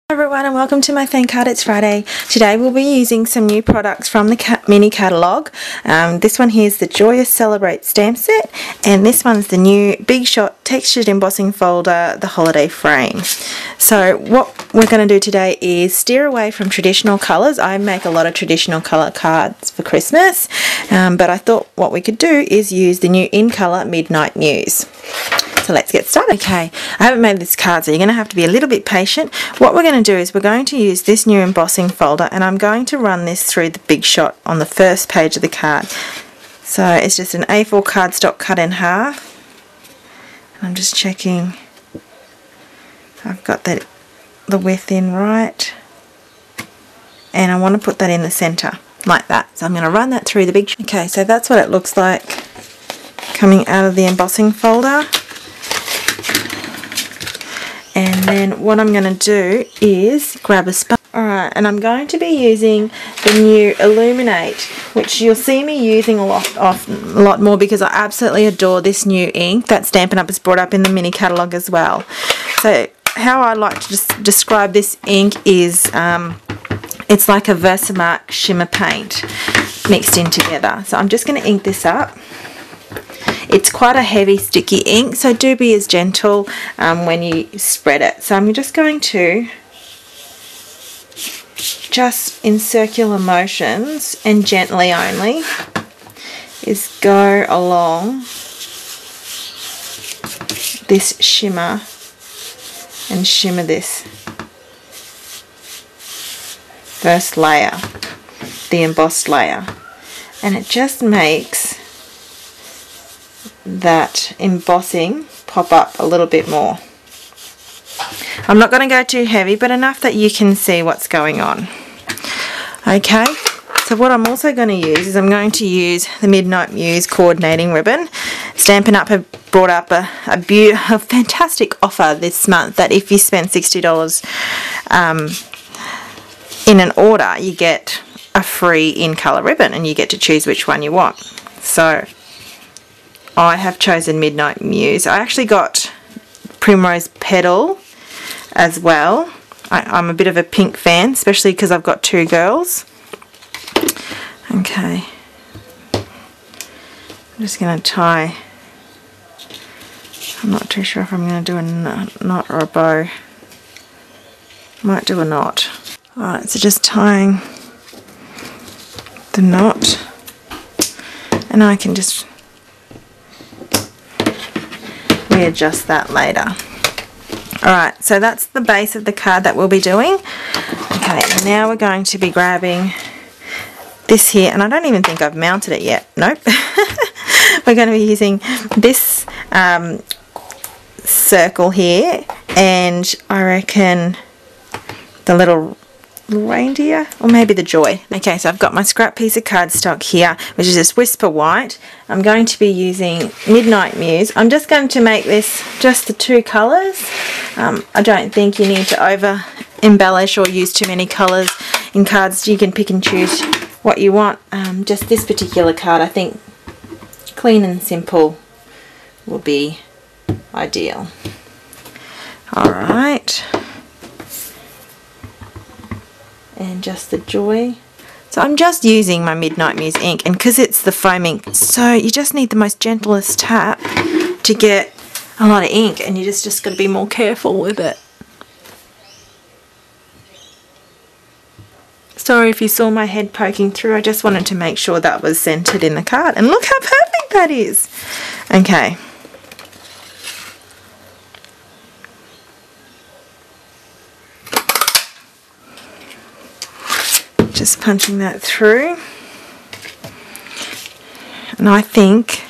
Hello everyone and welcome to my fan card. It's Friday. Today we'll be using some new products from the mini catalogue. This one here is the Joyous Celebrate stamp set, and this one's the new Big Shot textured embossing folder, the holiday frame. So what we're going to do today is steer away from traditional colours. I make a lot of traditional colour cards for Christmas, but I thought what we could do is use the new in colour Midnight Muse. So let's get started. Okay, I haven't made this card, so you're going to have to be a little bit patient. What we're going to do is we're going to use this new embossing folder, and I'm going to run this through the Big Shot on the first page of the card. So it's just an A4 cardstock cut in half. And I'm just checking I've got the width in right. And I want to put that in the centre, like that. So I'm going to run that through the Big Shot. Okay, so that's what it looks like coming out of the embossing folder. And then what I'm going to do is grab a sponge. Alright, and I'm going to be using the new Illuminate, which you'll see me using a lot more because I absolutely adore this new ink that Stampin' Up! Has brought up in the mini catalogue as well. So how I like to just describe this ink is it's like a Versamark shimmer paint mixed in together. So I'm just going to ink this up. It's quite a heavy sticky ink, so do be as gentle when you spread it. So I'm just going to, just in circular motions and gently only, is go along this shimmer and shimmer this first layer, the embossed layer, and it just makes that embossing pop up a little bit more. I'm not going to go too heavy, but enough that you can see what's going on. Okay, so what I'm also going to use is I'm going to use the Midnight Muse coordinating ribbon. Stampin' Up! Have brought up a fantastic offer this month that if you spend $60 in an order, you get a free in-colour ribbon and you get to choose which one you want. So I have chosen Midnight Muse. I actually got Primrose Petal as well. I'm a bit of a pink fan, especially because I've got two girls. Okay. I'm just going to tie. I'm not too sure if I'm going to do a knot or a bow. Might do a knot. Alright, so just tying the knot. And I can just readjust that later. Alright, so that's the base of the card that we'll be doing. Okay, now we're going to be grabbing this here, and I don't even think I've mounted it yet. Nope. We're going to be using this circle here, and I reckon the little reindeer, or maybe the joy. Okay, so I've got my scrap piece of cardstock here, which is just Whisper White. I'm going to be using Midnight Muse. I'm just going to make this just the two colours. I don't think you need to over embellish or use too many colours in cards. You can pick and choose what you want. Just this particular card, I think clean and simple will be ideal. Alright. And just the joy. So I'm just using my Midnight Muse ink, and because it's the foam ink, so you just need the most gentlest tap to get a lot of ink, and you just got to be more careful with it. Sorry if you saw my head poking through, I just wanted to make sure that was centered in the card, and look how perfect that is. Okay. Just punching that through, and I think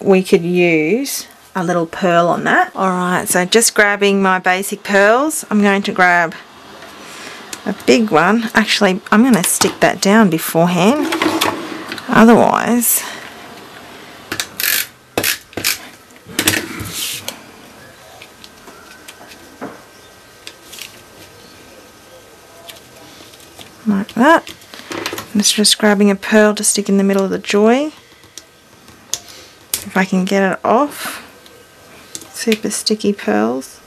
we could use a little pearl on that. Alright, so just grabbing my basic pearls. I'm going to grab a big one. Actually, I'm going to stick that down beforehand, otherwise like that. I'm just grabbing a pearl to stick in the middle of the joy. If I can get it off. Super sticky pearls.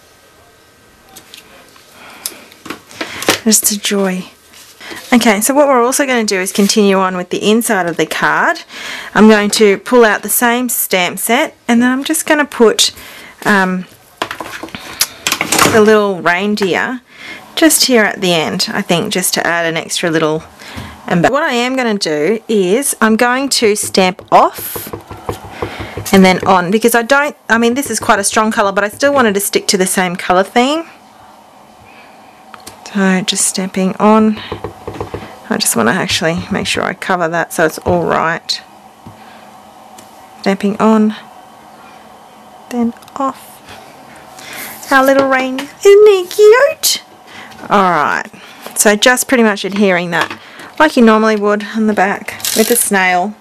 Just a joy. Okay, so what we're also going to do is continue on with the inside of the card. I'm going to pull out the same stamp set, and then I'm just going to put the little reindeer just here at the end, I think, just to add an extra little. And what I am going to do is I'm going to stamp off and then on, because I mean this is quite a strong colour, but I still wanted to stick to the same colour theme. So just stamping on. I just want to actually make sure I cover that so it's all right. Stamping on, then off. Our little rain, isn't he cute? Alright, so just pretty much adhering that like you normally would on the back with a snail.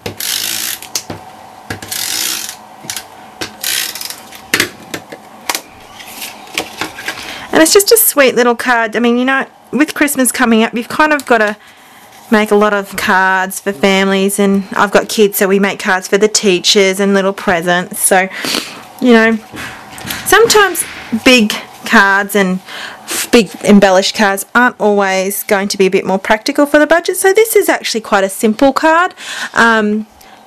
And it's just a sweet little card. I mean, you know, with Christmas coming up, you've kind of got to make a lot of cards for families, and I've got kids, so we make cards for the teachers and little presents. So, you know, sometimes big cards and big embellished cards aren't always going to be a bit more practical for the budget. So this is actually quite a simple card,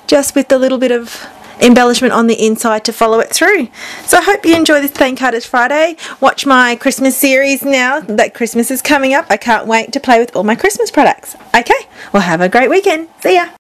just with a little bit of embellishment on the inside to follow it through. So I hope you enjoy this Thank Card It's Friday. Watch my Christmas series now that Christmas is coming up. I can't wait to play with all my Christmas products. Okay, well, have a great weekend. See ya.